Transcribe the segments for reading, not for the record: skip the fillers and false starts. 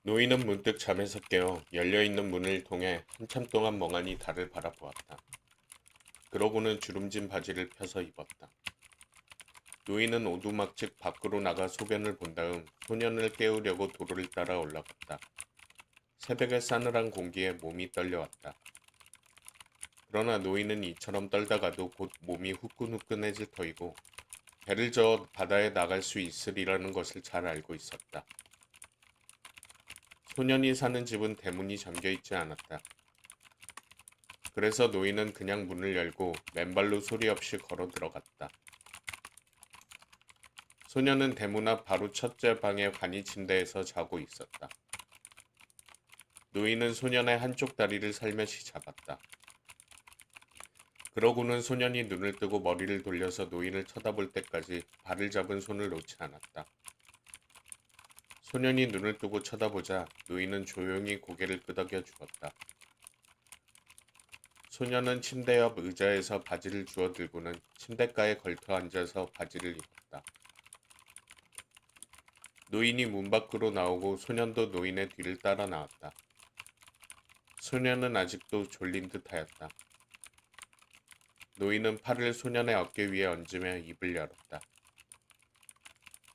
노인은 문득 잠에서 깨어 열려있는 문을 통해 한참 동안 멍하니 달을 바라보았다. 그러고는 주름진 바지를 펴서 입었다. 노인은 오두막집 밖으로 나가 소변을 본 다음 소년을 깨우려고 도로를 따라 올라갔다. 새벽의 싸늘한 공기에 몸이 떨려왔다. 그러나 노인은 이처럼 떨다가도 곧 몸이 후끈후끈해질 터이고 배를 저어 바다에 나갈 수 있으리라는 것을 잘 알고 있었다. 소년이 사는 집은 대문이 잠겨 있지 않았다. 그래서 노인은 그냥 문을 열고 맨발로 소리 없이 걸어 들어갔다. 소년은 대문 앞 바로 첫째 방의 간이 침대에서 자고 있었다. 노인은 소년의 한쪽 다리를 살며시 잡았다. 그러고는 소년이 눈을 뜨고 머리를 돌려서 노인을 쳐다볼 때까지 발을 잡은 손을 놓지 않았다. 소년이 눈을 뜨고 쳐다보자 노인은 조용히 고개를 끄덕여 주었다. 소년은 침대 옆 의자에서 바지를 주워 들고는 침대가에 걸터 앉아서 바지를 입었다. 노인이 문 밖으로 나오고 소년도 노인의 뒤를 따라 나왔다. 소년은 아직도 졸린 듯하였다. 노인은 팔을 소년의 어깨 위에 얹으며 입을 열었다.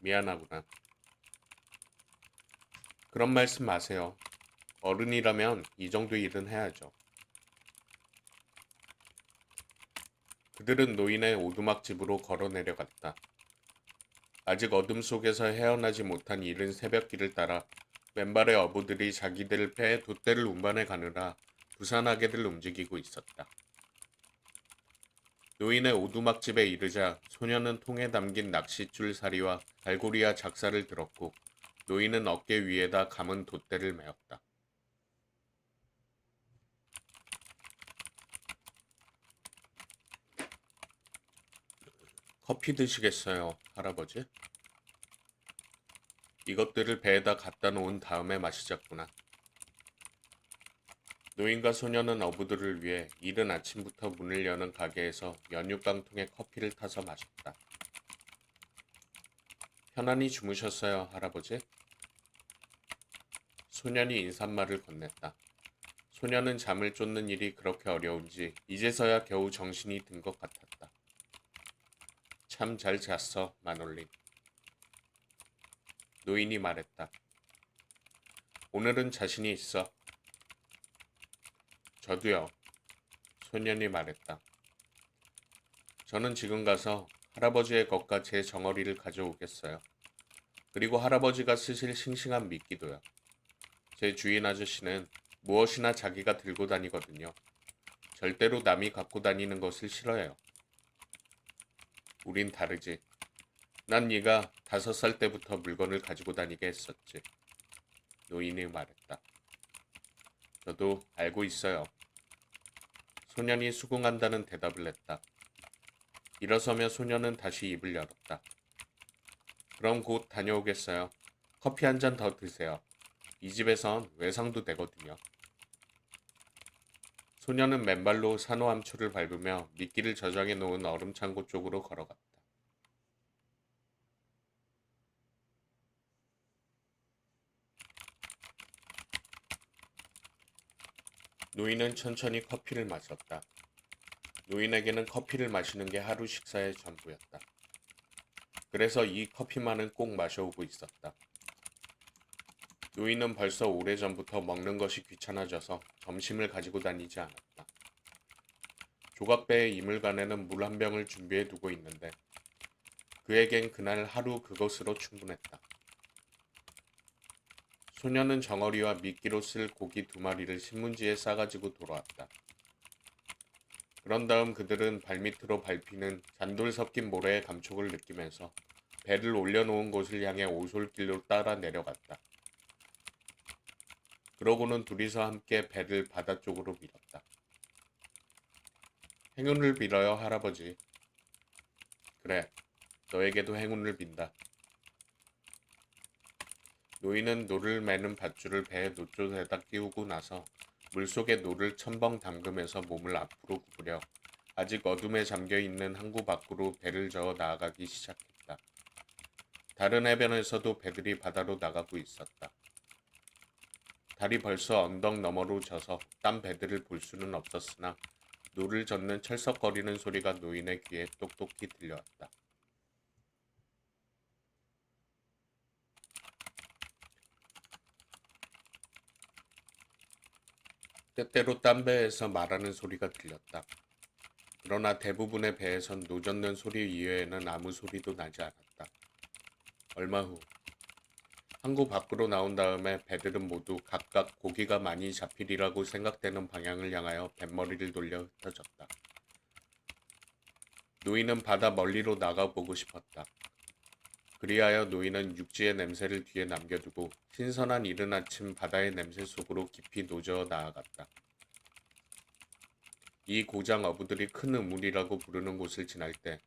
미안하구나. 그런 말씀 마세요. 어른이라면 이 정도 일은 해야죠. 그들은 노인의 오두막집으로 걸어 내려갔다. 아직 어둠 속에서 헤어나지 못한 이른 새벽길을 따라 맨발의 어부들이 자기들 배에 돛대를 운반해 가느라 부산하게들 움직이고 있었다. 노인의 오두막집에 이르자 소년은 통에 담긴 낚싯줄 사리와 갈고리와 작사를 들었고 노인은 어깨 위에다 감은 돛대를 메었다. 커피 드시겠어요, 할아버지? 이것들을 배에다 갖다 놓은 다음에 마시자꾸나. 노인과 소년은 어부들을 위해 이른 아침부터 문을 여는 가게에서 연육깡통에 커피를 타서 마셨다. 편안히 주무셨어요, 할아버지? 소년이 인사말을 건넸다. 소년은 잠을 쫓는 일이 그렇게 어려운지 이제서야 겨우 정신이 든 것 같았다. 참 잘 잤어, 마놀린. 노인이 말했다. 오늘은 자신이 있어. 저도요. 소년이 말했다. 저는 지금 가서 할아버지의 것과 제 정어리를 가져오겠어요. 그리고 할아버지가 쓰실 싱싱한 미끼도요. 제 주인 아저씨는 무엇이나 자기가 들고 다니거든요. 절대로 남이 갖고 다니는 것을 싫어해요. 우린 다르지. 난 네가 5살 때부터 물건을 가지고 다니게 했었지. 노인이 말했다. 저도 알고 있어요. 소년이 수긍한다는 대답을 했다. 일어서며 소년은 다시 입을 열었다. 그럼 곧 다녀오겠어요. 커피 한 잔 더 드세요. 이 집에선 외상도 되거든요. 소년은 맨발로 산호암초를 밟으며 미끼를 저장해 놓은 얼음 창고 쪽으로 걸어갔다. 노인은 천천히 커피를 마셨다. 노인에게는 커피를 마시는 게 하루 식사의 전부였다. 그래서 이 커피만은 꼭 마셔오고 있었다. 노인은 벌써 오래전부터 먹는 것이 귀찮아져서 점심을 가지고 다니지 않았다. 조각배의 이물간에는 물 한 병을 준비해 두고 있는데 그에겐 그날 하루 그것으로 충분했다. 소년은 정어리와 미끼로 쓸 고기 2마리를 신문지에 싸가지고 돌아왔다. 그런 다음 그들은 발밑으로 밟히는 잔돌 섞인 모래의 감촉을 느끼면서 배를 올려놓은 곳을 향해 오솔길로 따라 내려갔다. 그러고는 둘이서 함께 배를 바다 쪽으로 밀었다. 행운을 빌어요, 할아버지. 그래, 너에게도 행운을 빈다. 노인은 노를 매는 밧줄을 배의 노쪽에다 끼우고 나서 물속에 노를 첨벙 담그면서 몸을 앞으로 구부려 아직 어둠에 잠겨있는 항구 밖으로 배를 저어 나아가기 시작했다. 다른 해변에서도 배들이 바다로 나가고 있었다. 달이 벌써 언덕 너머로 져서 딴 배들을 볼 수는 없었으나 노를 젓는 철썩거리는 소리가 노인의 귀에 똑똑히 들려왔다. 때때로 딴 배에서 말하는 소리가 들렸다. 그러나 대부분의 배에선 노 젓는 소리 이외에는 아무 소리도 나지 않았다. 얼마 후 항구 밖으로 나온 다음에 배들은 모두 각각 고기가 많이 잡히리라고 생각되는 방향을 향하여 뱃머리를 돌려 흩어졌다. 노인은 바다 멀리로 나가보고 싶었다. 그리하여 노인은 육지의 냄새를 뒤에 남겨두고 신선한 이른 아침 바다의 냄새 속으로 깊이 노저어 나아갔다. 이 고장 어부들이 큰 우물이라고 부르는 곳을 지날 때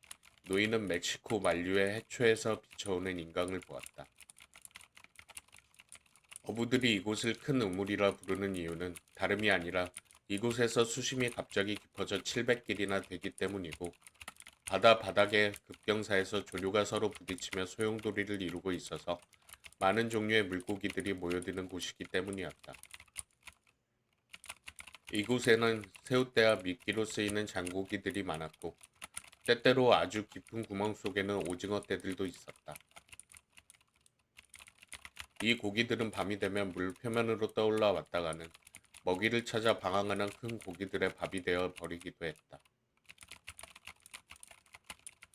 노인은 멕시코 만류의 해초에서 비쳐오는 인강을 보았다. 어부들이 이곳을 큰 우물이라 부르는 이유는 다름이 아니라 이곳에서 수심이 갑자기 깊어져 700길이나 되기 때문이고 바다 바닥의 급경사에서 조류가 서로 부딪히며 소용돌이를 이루고 있어서 많은 종류의 물고기들이 모여드는 곳이기 때문이었다. 이곳에는 새우떼와 미끼로 쓰이는 장고기들이 많았고 때때로 아주 깊은 구멍 속에는 오징어 떼들도 있었다. 이 고기들은 밤이 되면 물 표면으로 떠올라 왔다가는 먹이를 찾아 방황하는 큰 고기들의 밥이 되어 버리기도 했다.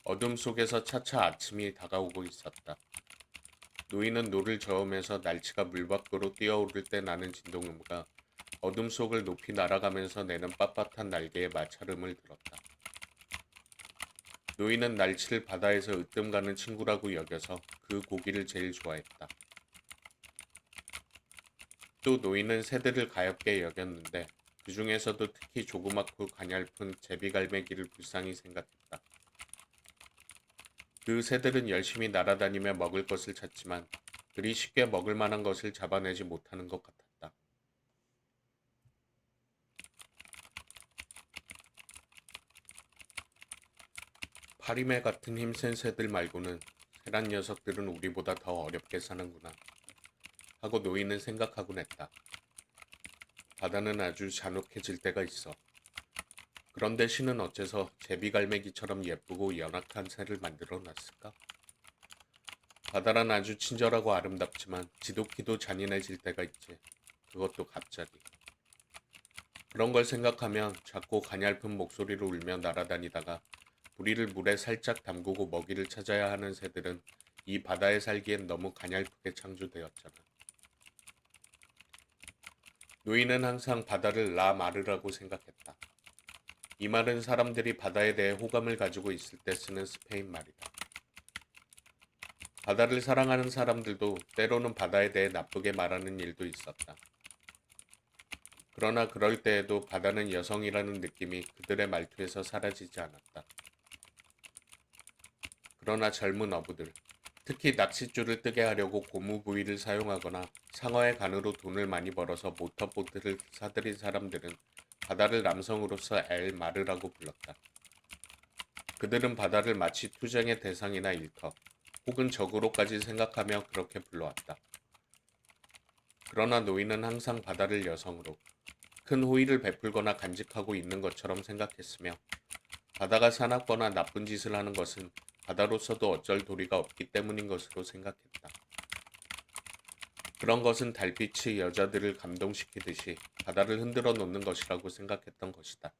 어둠 속에서 차차 아침이 다가오고 있었다. 노인은 노를 저으면서 날치가 물 밖으로 뛰어오를 때 나는 진동음과 어둠 속을 높이 날아가면서 내는 빳빳한 날개의 마찰음을 들었다. 노인은 날치를 바다에서 으뜸 가는 친구라고 여겨서 그 고기를 제일 좋아했다. 또 노인은 새들을 가엾게 여겼는데 그 중에서도 특히 조그맣고 가냘픈 제비갈매기를 불쌍히 생각했다. 그 새들은 열심히 날아다니며 먹을 것을 찾지만 그리 쉽게 먹을 만한 것을 잡아내지 못하는 것 같았다. 파리매 같은 힘센 새들 말고는 새란 녀석들은 우리보다 더 어렵게 사는구나 하고 노인은 생각하곤 했다. 바다는 아주 잔혹해질 때가 있어. 그런데 신은 어째서 제비갈매기처럼 예쁘고 연약한 새를 만들어 놨을까? 바다란 아주 친절하고 아름답지만 지독히도 잔인해질 때가 있지. 그것도 갑자기. 그런 걸 생각하면 작고 가냘픈 목소리로 울며 날아다니다가 부리를 물에 살짝 담그고 먹이를 찾아야 하는 새들은 이 바다에 살기엔 너무 가냘프게 창조되었잖아. 노인은 항상 바다를 라 마르라고 생각했다. 이 말은 사람들이 바다에 대해 호감을 가지고 있을 때 쓰는 스페인 말이다. 바다를 사랑하는 사람들도 때로는 바다에 대해 나쁘게 말하는 일도 있었다. 그러나 그럴 때에도 바다는 여성이라는 느낌이 그들의 말투에서 사라지지 않았다. 그러나 젊은 어부들, 특히 낚싯줄을 뜨게 하려고 고무 부위를 사용하거나 상어의 간으로 돈을 많이 벌어서 모터보트를 사들인 사람들은 바다를 남성으로서 엘 마르라고 불렀다. 그들은 바다를 마치 투쟁의 대상이나 일터, 혹은 적으로까지 생각하며 그렇게 불러왔다. 그러나 노인은 항상 바다를 여성으로 큰 호의를 베풀거나 간직하고 있는 것처럼 생각했으며 바다가 사납거나 나쁜 짓을 하는 것은 바다로서도 어쩔 도리가 없기 때문인 것으로 생각했다. 그런 것은 달빛이 여자들을 감동시키듯이 바다를 흔들어 놓는 것이라고 생각했던 것이다.